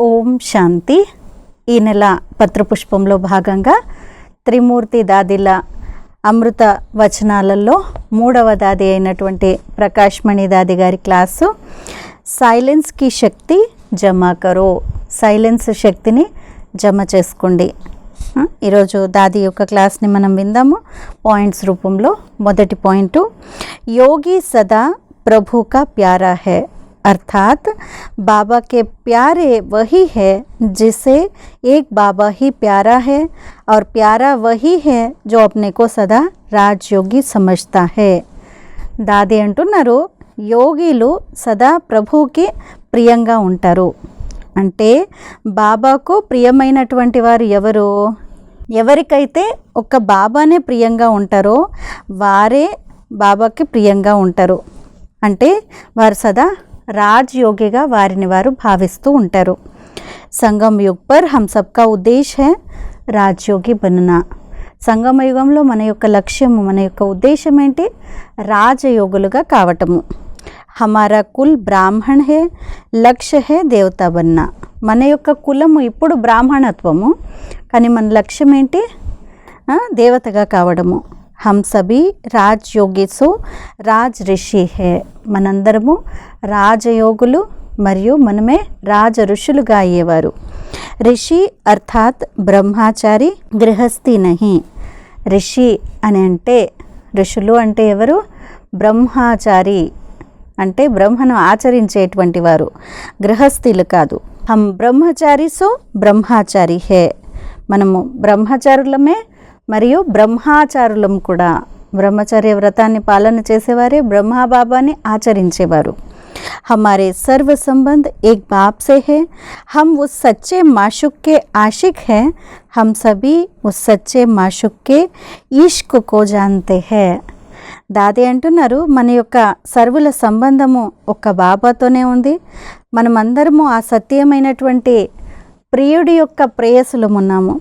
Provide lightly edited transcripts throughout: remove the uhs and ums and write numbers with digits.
ఓం శాంతి. ఈ నెల పత్రపుష్పంలో భాగంగా త్రిమూర్తి దాదిల అమృత వచనాలలో 3వ దాది అయినటువంటి ప్రకాష్మణి దాది గారి క్లాసు సైలెన్స్కి శక్తి జమా కరో, సైలెన్స్ శక్తిని జమ చేసుకోండి. ఈరోజు దాది యొక్క క్లాస్ని మనం విందాము పాయింట్స్ రూపంలో. మొదటి పాయింట్, యోగి సదా ప్రభు కా ప్యారా హై, अर्थात बाबा के प्यारे वही है जिसे एक बाबा ही प्यारा है और प्यारा वही है जो अपने को सदा राजयोगी समझता है. దాది అంటున్నారు, యోగిలు సదా ప్రభువుకి ప్రియంగా ఉంటారు. అంటే బాబాకు ప్రియమైనటువంటి వారు ఎవరు? ఎవరికైతే ఒక్క బాబానే ప్రియంగా ఉంటారో వారే బాబాకి ప్రియంగా ఉంటారు. అంటే వారు సదా రాజయోగిగా వారిని వారు భావిస్తూ ఉంటారు. సంగమ యుగ్ పర్ హమ్ సబ్కా ఉద్దేశ్ హై రాజయోగి బననా. సంగమ యుగంలో మన యొక్క లక్ష్యము, మన యొక్క ఉద్దేశం ఏంటి? రాజయోగులుగా కావటము. హమారా కుల్ బ్రాహ్మణ్ హే, లక్ష్య హే దేవతా బన్నా. మన యొక్క కులము ఇప్పుడు బ్రాహ్మణత్వము, కానీ మన లక్ష్యం ఏంటి? దేవతగా కావడము. हम सभी రాజయోగి సో రాజ్ ఋషి హే. మనందరము రాజయోగులు మరియు మనమే రాజ ఋషులుగా అయ్యేవారు. ఋషి అర్థాత్ బ్రహ్మచారి, గృహస్థి నహి. ఋషి అని అంటే, ఋషులు అంటే ఎవరు? బ్రహ్మచారి అంటే బ్రహ్మను ఆచరించేటువంటి వారు, గృహస్థిలు కాదు. హమ్ బ్రహ్మచారి సో బ్రహ్మచారి హే. మనము బ్రహ్మచారులమే మరియు బ్రహ్మాచారులం కూడా. బ్రహ్మచర్య వ్రతాన్ని పాలన చేసేవారే బ్రహ్మబాబాని ఆచరించేవారు. हमारे सर्व संबंध एक बाप से है. हम उस सच्चे माशूक के आशिक हैं. हम सभी उस सच्चे माशूक के इश्क को जानते हैं. దాది అంటున్నారు, మన యొక్క సర్వుల సంబంధము ఒక్క బాబాతోనే ఉంది. మనమందరము ఆ సత్యమైనటువంటి ప్రియుడి యొక్క ప్రేయసులం ఉన్నాము.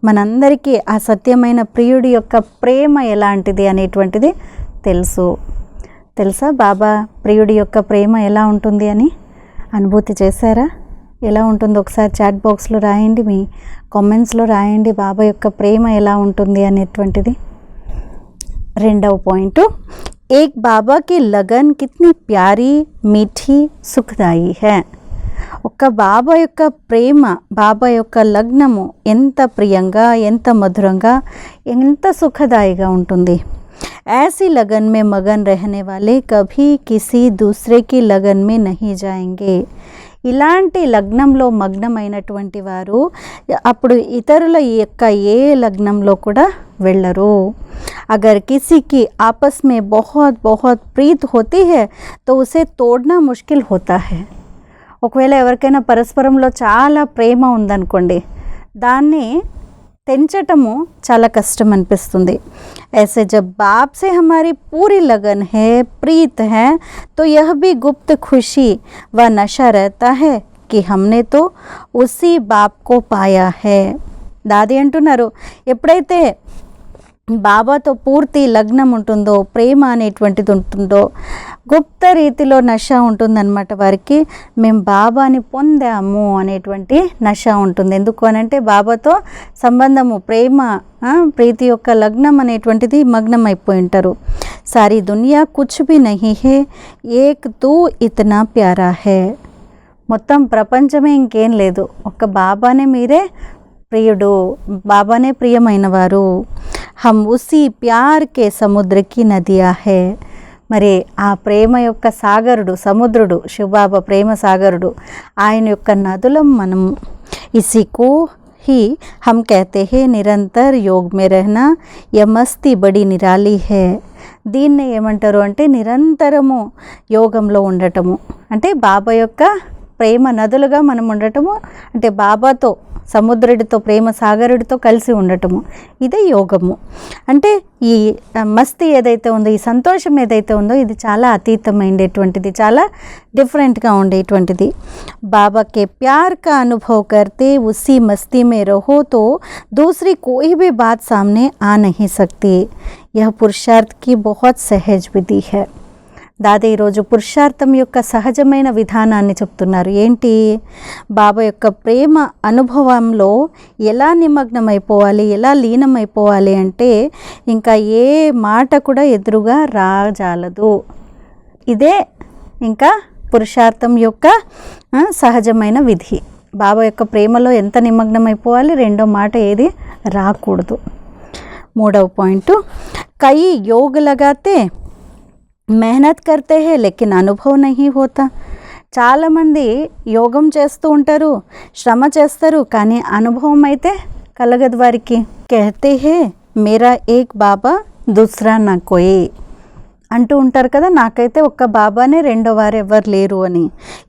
మనందరికీ ఆ సత్యమైన ప్రియుడి యొక్క ప్రేమ ఎలాంటిది అనేటువంటిది తెలుసా? బాబా ప్రియుడి యొక్క ప్రేమ ఎలా ఉంటుంది అని అనుభూతి చేశారా? ఎలా ఉంటుందో ఒకసారి చాట్ బాక్స్లో రాయండి, మీ కామెంట్స్లో రాయండి. బాబా యొక్క ప్రేమ ఎలా ఉంటుంది అనేటువంటిది. రెండవ పాయింట్, ఏక్ బాబా కి లగన్ కిత్నీ ప్యారీ మీఠీ సుఖదాయి హై. ఒక్క బాబా యొక్క ప్రేమ, బాబా యొక్క లగ్నము ఎంత ప్రియంగా, ఎంత మధురంగా, ఎంత సుఖదాయిగా ఉంటుంది. ऐसी लगन में मगन रहने वाले कभी किसी दूसरे की लगन में नहीं जाएंगे. ఇలాంటి లగ్నంలో మగ్నమైనటువంటి వారు అప్పుడు ఇతరుల యొక్క ఏ లగ్నంలో కూడా వెళ్ళరు. अगर किसी की आपस में बहुत बहुत प्रीत होती है तो उसे तोड़ना मुश्किल होता है. ఒకవేళ ఎవరికైనా పరస్పరంలో చాలా ప్రేమ ఉందనుకోండి, దాన్ని తెంచటము చాలా కష్టం అనిపిస్తుంది. ऐसे जब बाप से हमारी पूरी लगन है, प्रीत है, तो यह भी गुप्त खुशी व नशा रहता है कि हमने तो उसी बाप को पाया है. దాది అంటున్నారు, ఎప్పుడైతే బాబాతో పూర్తి లగ్నం ఉంటుందో, ప్రేమ అనేటువంటిది ఉంటుందో, గుప్త రీతిలో నష ఉంటుందన్నమాట. వారికి మేము బాబాని పొందాము అనేటువంటి నష ఉంటుంది. ఎందుకు అనంటే బాబాతో సంబంధము, ప్రేమ, ప్రీతి యొక్క లగ్నం అనేటువంటిది మగ్నం అయిపోయి ఉంటారు. సారీ దునియా కుచ్ భీ నహీ హే, ఏక్ తూ ఇతనా ప్యారా హే. మొత్తం ప్రపంచమే ఇంకేం లేదు, ఒక్క బాబానే మీరే ప్రియుడు, బాబానే ప్రియమైన వారు. హమ్ ఉసి ప్యార్ కే సముద్రకి నదియా హే. మరి ఆ ప్రేమ యొక్క సాగరుడు, సముద్రుడు శివబాబా ప్రేమ సాగరుడు, ఆయన యొక్క నదులం మనము. ఇసికు ही हम कहते हैं నిరంతర యోగ్ మే రహనా, యా మస్తీ బడి నిరాలి హే. దీన్నే ఏమంటారు అంటే నిరంతరము యోగంలో ఉండటము. అంటే బాబా యొక్క ప్రేమ నదులుగా మనం ఉండటము, అంటే బాబాతో, సముద్రుడితో, ప్రేమ సాగరుడితో కలిసి ఉండటము, ఇదే యోగము. అంటే ఈ మస్తీ ఏదైతే ఉందో, ఈ సంతోషం ఏదైతే ఉందో, ఇది చాలా అతీతమైనటువంటిది, చాలా డిఫరెంట్గా ఉండేటువంటిది. బాబా కే ప్యార్ కా అనుభవ్ కర్తే ఉసి మస్తీ మే రహో తో దూసరీ కోई भी बात सामने आ नहीं सकती. यह पुरुषार्थ की बहुत सहज विधि है. దాదా ఈరోజు పురుషార్థం యొక్క సహజమైన విధానాన్ని చెప్తున్నారు. ఏంటి? బాబా యొక్క ప్రేమ అనుభవంలో ఎలా నిమగ్నమైపోవాలి, ఎలా లీనమైపోవాలి అంటే ఇంకా ఏ మాట కూడా ఎదురుగా రాజాలదు. ఇదే ఇంకా పురుషార్థం యొక్క సహజమైన విధి. బాబా యొక్క ప్రేమలో ఎంత నిమగ్నమైపోవాలి, రెండో మాట ఏది రాకూడదు. మూడవ పాయింట్, కై యోగ లగాతే మెహనత్ కర్తే హే లేకిన్ అనుభవ్ నహీ హోతా. చాలామంది యోగం చేస్తూ ఉంటారు, శ్రమ చేస్తారు, కానీ అనుభవం అయితే కలగదు వారికి. కహతే హే మేరా ఏక్ బాబా దూసరా నా కోయి అంటూ ఉంటారు కదా, నాకైతే ఒక్క బాబానే, రెండో వారు ఎవరు లేరు అని.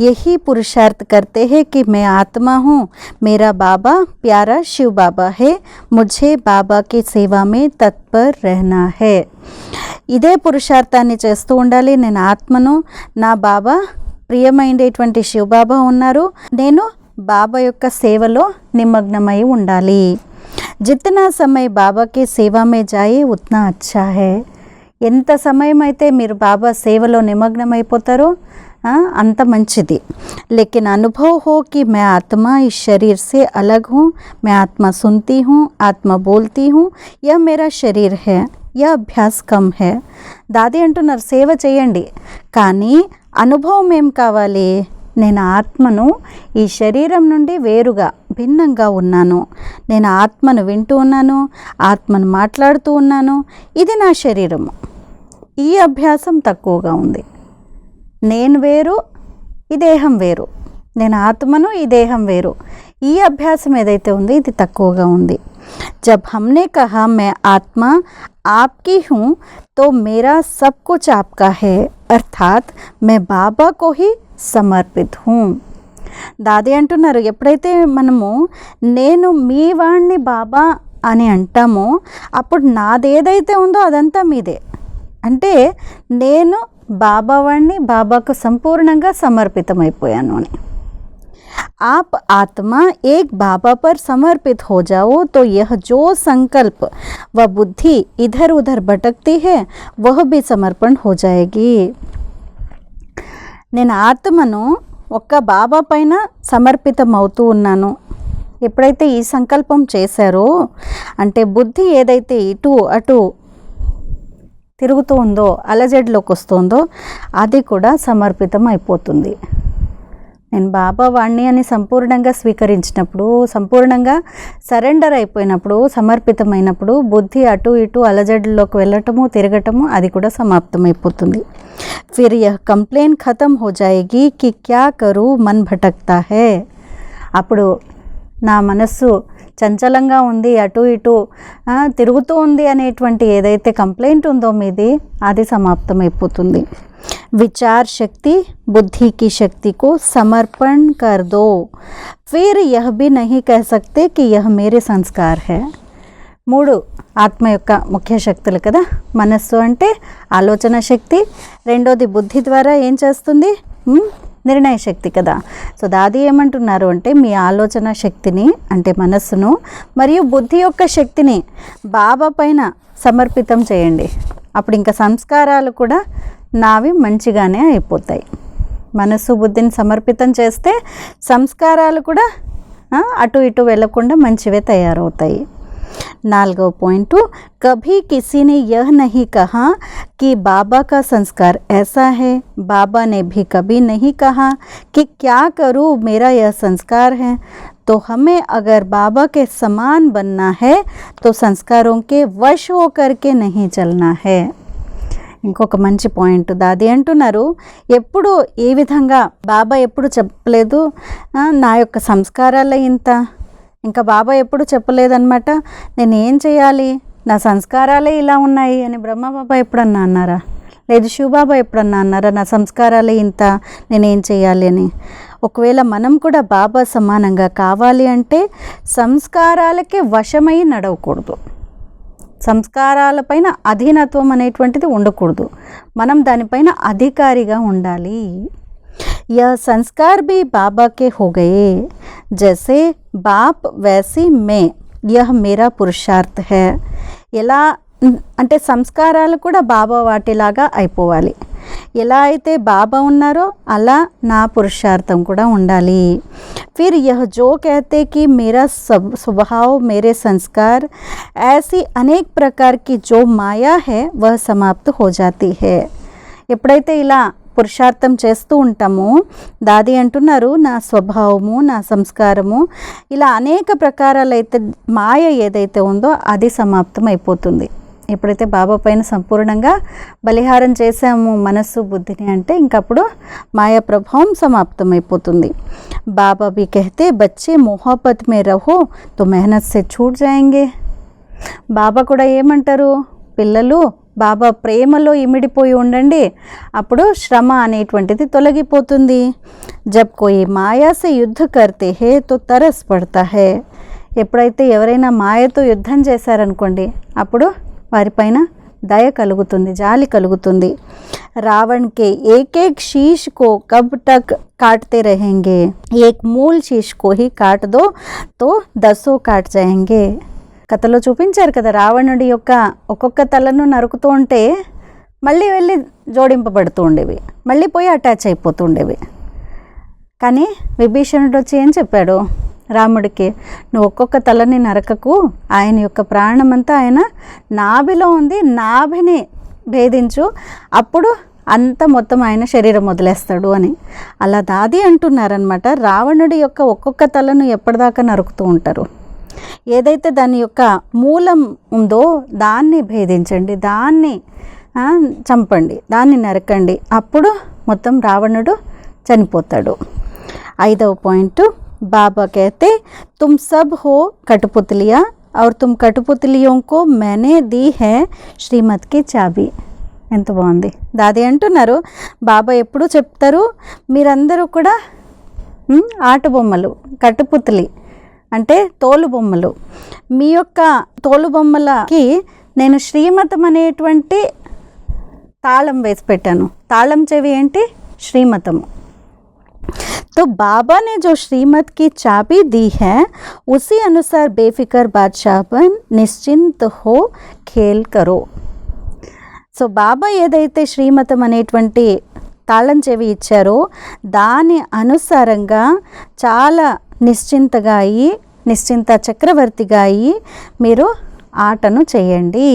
యహీ పురుషార్థ్ కర్తే హే కి మే ఆత్మా who, Mera Baba para Shiv బాబా హే, ముఝే బాబా కి సేవా మే తత్పర్ రహనా హే. ఇదే పురుషార్థాన్ని చేస్తూ ఉండాలి. నేను ఆత్మను, నా బాబా ప్రియమైనటువంటి శివ్ బాబా ఉన్నారు, నేను బాబా యొక్క సేవలో నిమగ్నమై ఉండాలి. జితనా సమయ బాబాకి సేవా మే జాయే ఉత్నా అచ్చా హే. ఎంత సమయం అయితే మీరు బాబా సేవలో నిమగ్నమైపోతారో అంత మంచిది. లేకిన్ అనుభవ్ హో కి మే ఆత్మ ఇస్ శరీర్ సే అలగ్ హూ, మే ఆత్మ సున్తీ హూ, ఆత్మ బోల్తీ హూ, యహ్ మేరా శరీర్ హై, యహ్ అభ్యాస్ కమ్ హై. దాది అంటున్నారు సేవ చేయండి, కానీ అనుభవం ఏం కావాలి? నేను ఆత్మను ఈ శరీరం నుండి వేరుగా భిన్నంగా ఉన్నాను, నేను ఆత్మను వింటూ ఉన్నాను, ఆత్మను మాట్లాడుతూ ఉన్నాను, ఇది నా శరీరము. ఈ అభ్యాసం తక్కువగా ఉంది. నేను వేరు, ఈ దేహం వేరు, నేను ఆత్మను, ఈ దేహం వేరు, ఈ అభ్యాసం ఏదైతే ఉందో ఇది తక్కువగా ఉంది. జబ్ హమ్నే కహా మే ఆత్మ ఆప్కి హూ తో మేరా సబ్ కుచ్ ఆప్కా హై, అర్థాత్ మే బాబా కో హీ సమర్పిత్ హూ. దాది అంటున్నారు, ఎప్పుడైతే మనము నేను మీ వాణ్ణి బాబా అని అంటామో అప్పుడు నాదేదైతే ఉందో అదంతా మీదే. అంటే నేను బాబా వాణ్ణి, బాబాకు సంపూర్ణంగా సమర్పితమైపోయాను అని. आप आत्मा एक बाबा पर समर्पित हो जाओ तो यह जो संकल्प व बुद्धि इधर उधर भटकती है वह भी समर्पण हो जाएगी. నేను ఆత్మను ఒక్క బాబా పైన సమర్పితం అవుతూ ఉన్నాను. ఎప్పుడైతే ఈ సంకల్పం చేశారో అంటే బుద్ధి ఏదైతే ఇటు అటు తిరుగుతూ ఉందో, అలజడిలోకి వస్తుందో అది కూడా సమర్పితం అయిపోతుంది. నేను బాబా వాణ్ణి అని సంపూర్ణంగా స్వీకరించినప్పుడు, సంపూర్ణంగా సరెండర్ అయిపోయినప్పుడు, సమర్పితమైనప్పుడు బుద్ధి అటు ఇటు అలజడిలోకి వెళ్ళటము, తిరగటము అది కూడా సమాప్తమైపోతుంది. ఫిర్ యహ్ కంప్లైంట్ ఖతం హో జాయేగి కి క్యా కరూ మన్ భటక్తా హై. అప్పుడు నా మనస్సు చంచలంగా ఉంది, అటు ఇటు తిరుగుతూ ఉంది అనేటువంటి ఏదైతే కంప్లైంట్ ఉందో మీది అది సమాప్తమైపోతుంది. विचार शक्ति बुद्धि की शक्ति को समर्पण कर दो, फिर यह भी नहीं कह सकते कि यह मेरे संस्कार है. మూడు ఆత్మ యొక్క ముఖ్య శక్తులు కదా. మనస్సు అంటే ఆలోచన శక్తి, రెండోది బుద్ధి ద్వారా ఏం చేస్తుంది, నిర్ణయ శక్తి కదా. సో దాది ఏమంటున్నారు అంటే మీ ఆలోచన శక్తిని అంటే మనస్సును మరియు బుద్ధి యొక్క శక్తిని బాబా పైన సమర్పితం చేయండి. అప్పుడు ఇంకా సంస్కారాలు కూడా నావి మంచిగానే అయిపోతాయి. మనస్సు బుద్ధిని సమర్పితం చేస్తే సంస్కారాలు కూడా అటు ఇటు వెళ్ళకుండా మంచివే తయారవుతాయి. నాలుగవ పాయింట్, कभी किसी ने यह नहीं कहा कि बाबा का संस्कार ऐसा है, बाबा ने भी कभी नहीं कहा कि क्या करूँ मेरा यह संस्कार है. तो हमें अगर बाबा के समान बनना है तो संस्कारों के वश होकर के नहीं चलना है. ఇంకొక మంచి పాయింట్ దాది అంటున్నారు, ఎప్పుడు ఏ విధంగా బాబా ఎప్పుడు చెప్పలేదు నా యొక్క సంస్కారాలే ఇంత, ఇంకా బాబా ఎప్పుడు చెప్పలేదన్నమాట నేను ఏం చేయాలి, నా సంస్కారాలే ఇలా ఉన్నాయి అని బ్రహ్మబాబా ఎప్పుడన్నా అన్నారా? లేదు శివబాబా ఎప్పుడన్నా అన్నారా నా సంస్కారాలే ఇంత నేనేం చేయాలి అని? ఒకవేళ మనం కూడా బాబా సమానంగా కావాలి అంటే సంస్కారాలకే వశమై నడవకూడదు, సంస్కారాలపైన అధీనత్వం అనేటువంటిది ఉండకూడదు, మనం దానిపైన అధికారిగా ఉండాలి. यह संस्कार भी बाबा के हो गए, जैसे बाप वैसी मैं, यह मेरा पुरुषार्थ है. ఎలా అంటే సంస్కారాలు కూడా బాబా వాటిలాగా అయిపోవాలి. ఎలా అయితే బాబా ఉన్నారో అలా నా పురుషార్థం కూడా ఉండాలి. फिर यह जो कहते कि मेरा स्वभाव मेरे संस्कार ऐसी अनेक प्रकार की जो माया है वह समाप्त हो जाती है. ఎప్పుడైతే ఇలా పురుషార్థం చేస్తూ ఉంటామో దాది అంటున్నారు, నా స్వభావము నా సంస్కారము ఇలా అనేక ప్రకారాలైతే మాయ ఏదైతే ఉందో అది సమాప్తం అయిపోతుంది. ఎప్పుడైతే బాబా పైన సంపూర్ణంగా బలిహారం చేసాము మనస్సు బుద్ధిని అంటే ఇంకప్పుడు మాయా ప్రభావం సమాప్తం అయిపోతుంది. బాబా भी कहते बच्चे मोहब्बत में रहो तो मेहनत से छूट जाएंगे. బాబా కూడా ఏమంటారు, పిల్లలు బాబా ప్రేమలో ఇమిడిపోయి ఉండండి, అప్పుడు శ్రమ అనేటువంటిది తొలగిపోతుంది. జబ్ కోయి మాయా సే యుద్ధ కర్తే హే తో తరస్ పడతా హే. ఎప్పుడైతే ఎవరైనా మాయతో యుద్ధం చేశారనుకోండి అప్పుడు వారిపైన దయ కలుగుతుంది, జాలి కలుగుతుంది. రావణ్ కే ఏక్ ఏక్ शीश को कब तक काटते रहेंगे, एक मूल शीश को ही काट दो तो 10 काट जाएंगे. కథలో చూపించారు కదా, రావణుడి యొక్క ఒక్కొక్క తలను నరుకుతూ ఉంటే మళ్ళీ వెళ్ళి జోడింపబడుతూ ఉండేవి, మళ్ళీ పోయి అటాచ్ అయిపోతూ ఉండేవి. కానీ విభీషణుడు వచ్చి ఏం చెప్పాడు రాముడికి, నువ్వు ఒక్కొక్క తలని నరకకు, ఆయన యొక్క ప్రాణమంతా ఆయన నాభిలో ఉంది, నాభిని భేదించు, అప్పుడు అంత మొత్తం ఆయన శరీరం వదిలేస్తాడు అని. అలా దాది అంటున్నారనమాట. రావణుడి యొక్క ఒక్కొక్క తలను ఎప్పటిదాకా నరుకుతూ ఉంటారు, ఏదైతే దాని యొక్క మూలం ఉందో దాన్ని భేదించండి, దాన్ని చంపండి, దాన్ని నరకండి, అప్పుడు మొత్తం రావణుడు చనిపోతాడు. 5వ పాయింట్, बाबा कहते तुम सब हो कठपुतलियाँ और तुम कठपुतलियों को मैंने दी है శ్రీమత్ की చాబీ. ఎంత బాగుంది. దాది అంటున్నారు, బాబా ఎప్పుడు చెప్తారు, మీరందరూ కూడా ఆట బొమ్మలు, కట్టుపుతలి అంటే తోలు బొమ్మలు, మీ యొక్క తోలు బొమ్మలకి నేను శ్రీమతం అనేటువంటి తాళం వేసి పెట్టాను. తాళం చెవి ఏంటి, శ్రీమతము. तो बाबा ने जो श्रीमत की चाबी दी है उसी अनुसार बेफिक्र बादशाह बन निश्चिंत हो खेल करो. సో బాబా ఏదైతే శ్రీమతం అనేటువంటి తాళం చెవి ఇచ్చారో దాని అనుసారంగా చాలా నిశ్చింతగా అయ్యి, నిశ్చింత చక్రవర్తిగా అయ్యి మీరు ఆటను చేయండి.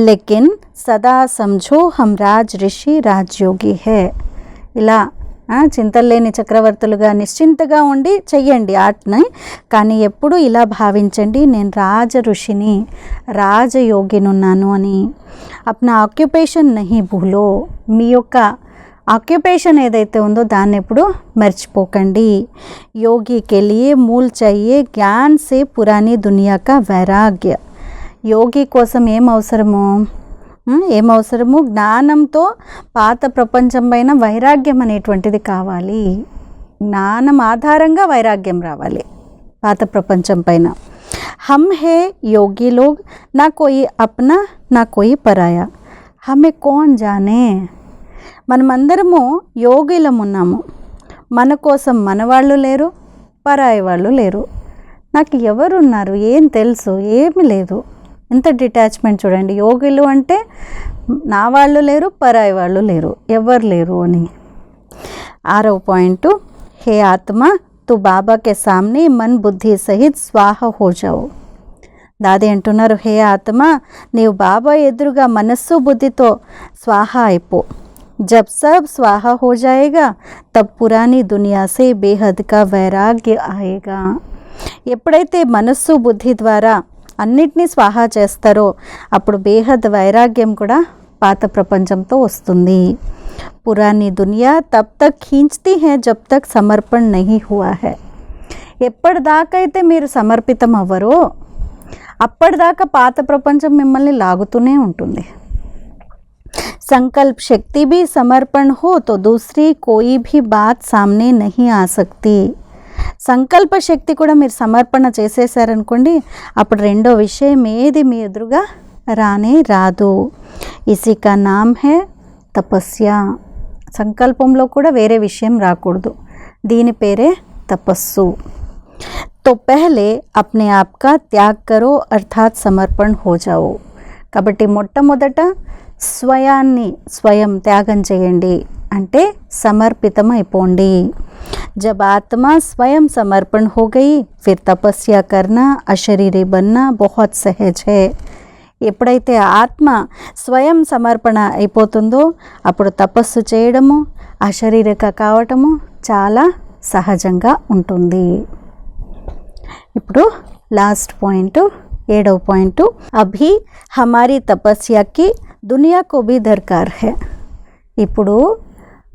లేకిన్ సదా సమझो हम राज ऋषि राजयोगी है. ఇలా చింతలేని చక్రవర్తులుగా నిశ్చింతగా ఉండి చెయ్యండి ఆటని, కానీ ఎప్పుడు ఇలా భావించండి, నేను రాజ ఋషిని, రాజయోగినున్నాను అని. అప్నా ఆక్యుపేషన్ నహీ భూలో, మీ యొక్క ఆక్యుపేషన్ ఏదైతే ఉందో దాన్ని ఎప్పుడు మర్చిపోకండి. యోగికి లియే మూల్ चाहिए ज्ञान से पुरानी दुनिया का वैराग्य. యోగి కోసం ఏం అవసరము, జ్ఞానంతో పాత ప్రపంచం పైన వైరాగ్యం అనేటువంటిది కావాలి. జ్ఞానం ఆధారంగా వైరాగ్యం రావాలి పాత ప్రపంచం పైన. हम है योगी लोग, ना कोई अपना ना कोई पराया, हमें कौन जाने. మనమందరము యోగిలం ఉన్నాము, మన కోసం మన వాళ్ళు లేరు, పరాయి వాళ్ళు లేరు. నాకు ఎవరున్నారు, ఏం తెలుసు, ఏమి లేదు. ఎంత డిటాచ్మెంట్ చూడండి. యోగులు అంటే నా వాళ్ళు లేరు, పరాయి వాళ్ళు లేరు, ఎవరు లేరు అని. 6వ పాయింట్, హే ఆత్మ తు బాబా కే సామ్నే మన్ బుద్ధి సహిత్ స్వాహ హో జాओ. దాది అంటున్నారు, హే ఆత్మ నీవు బాబా ఎదురుగా మనస్సు బుద్ధితో స్వాహ అయిపో. జబ్ సబ్ స్వాహ హో జాయేగా తబ్ పురానీ దునియా సే బేహద్ కా వైరాగ్య ఆయేగా. ఎప్పుడైతే మనస్సు బుద్ధి ద్వారా అన్నిటినీ స్వాహా చేస్తారో అప్పుడు బేహద్ వైరాగ్యం కూడా పాత ప్రపంచంతో వస్తుంది. పురానీ దునియా తబ్ తక్ ఖీంచ్తీ హై జబ్ తక్ సమర్పణ నహీ హువా హై. ఎప్పటిదాకా అయితే మీరు సమర్పితం అవ్వరో అప్పటిదాకా పాత ప్రపంచం మిమ్మల్ని లాగుతూనే ఉంటుంది. संकल्प शक्ति भी समर्पण हो तो दूसरी कोई भी बात सामने नहीं आ सकती. సంకల్ప శక్తి కూడా మీరు సమర్పణ చేసేసారనుకోండి అప్పుడు రెండో విషయం ఏది మీ ఎదురుగా రానే రాదు. ఇసి కా నామ్ హే తపస్య. సంకల్పంలో కూడా వేరే విషయం రాకూడదు, దీని పేరే తపస్సు. तो पहले अपने आप का त्याग करो अर्थात समर्पण हो जाओ. కాబట్టి మొట్టమొదట స్వయాన్ని స్వయం త్యాగం చేయండి అంటే సమర్పితం అయిపోండి. जब आत्मा स्वयं समर्पण हो गई फिर तपस्या करना अशरीरी बनना बहुत सहज है. ఎప్పుడైతే ఆత్మ స్వయం సమర్పణ అయిపోతుందో అప్పుడు తపస్సు చేయడము అశరీరక కావటము చాలా సహజంగా ఉంటుంది. ఇప్పుడు లాస్ట్ పాయింట్ 7వ పాయింట్, అభి హమారీ తపస్యాకి దునియాకు భీ దర్కార్ హై. ఇప్పుడు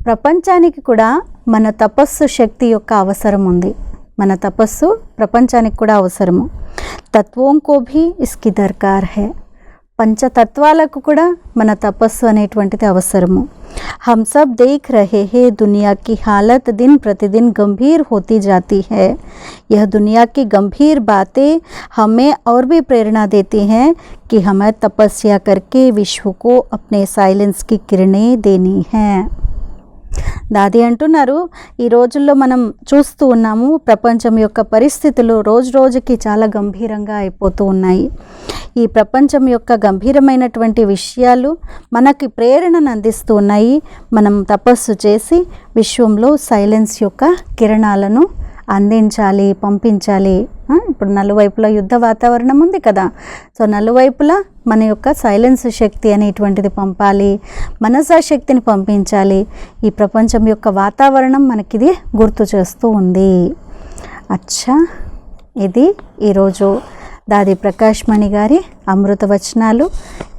ప్రపంచానికి కూడా మన తపస్సు శక్తి యొక్క అవసరం ఉంది. మన తపస్సు ప్రపంచానికి కూడా అవసరము. తత్వంకో భీ ఇస్కి దర్కార్ హై. పంచతత్వాలకు కూడా మన తపస్సు అనేటువంటిది అవసరము. हम सब देख रहे हैं दुनिया की हालत दिन प्रतिदिन गंभीर होती जाती है. यह दुनिया की गंभीर बातें हमें और भी प्रेरणा देती हैं कि हमें तपस्या करके विश्व को अपने साइलेंस की किरणें देनी हैं. దాది అంటున్నారు, ఈ రోజుల్లో మనం చూస్తూ ఉన్నాము ప్రపంచం యొక్క పరిస్థితులు రోజు రోజుకి చాలా గంభీరంగా అయిపోతూ ఉన్నాయి. ఈ ప్రపంచం యొక్క గంభీరమైనటువంటి విషయాలు మనకి ప్రేరణను అందిస్తూ ఉన్నాయి. మనం తపస్సు చేసి విశ్వంలో సైలెన్స్ యొక్క కిరణాలను అందించాలి, పంపించాలి. ఇప్పుడు నలువైపులా యుద్ధ వాతావరణం ఉంది కదా, సో నలువైపులా మన యొక్క సైలెన్స్ శక్తి అనేటువంటిది పంపాలి, మనసా శక్తిని పంపించాలి. ఈ ప్రపంచం యొక్క వాతావరణం మనకిది గుర్తు చేస్తూ ఉంది. అచ్చా, ఇది ఈరోజు దాది ప్రకాష్ మణి గారి అమృత వచనాలు.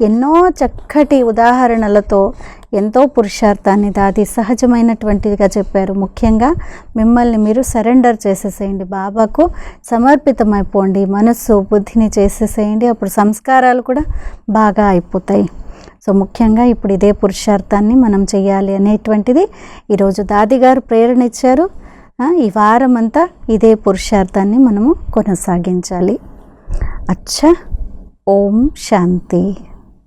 ఎన్నో చక్కటి ఉదాహరణలతో ఎంతో పురుషార్థాన్ని దాది సహజమైనటువంటిదిగా చెప్పారు. ముఖ్యంగా మిమ్మల్ని మీరు సరెండర్ చేసేసేయండి, బాబాకు సమర్పితమైపోండి, మనస్సు బుద్ధిని చేసేసేయండి. అప్పుడు సంస్కారాలు కూడా బాగా అయిపోతాయి. సో ముఖ్యంగా ఇప్పుడు ఇదే పురుషార్థాన్ని మనం చేయాలి అనేటువంటిది ఈరోజు దాది గారు ప్రేరణ ఇచ్చారు. ఈ వారం అంతా ఇదే పురుషార్థాన్ని మనము కొనసాగించాలి. अच्छा, ओम शांति.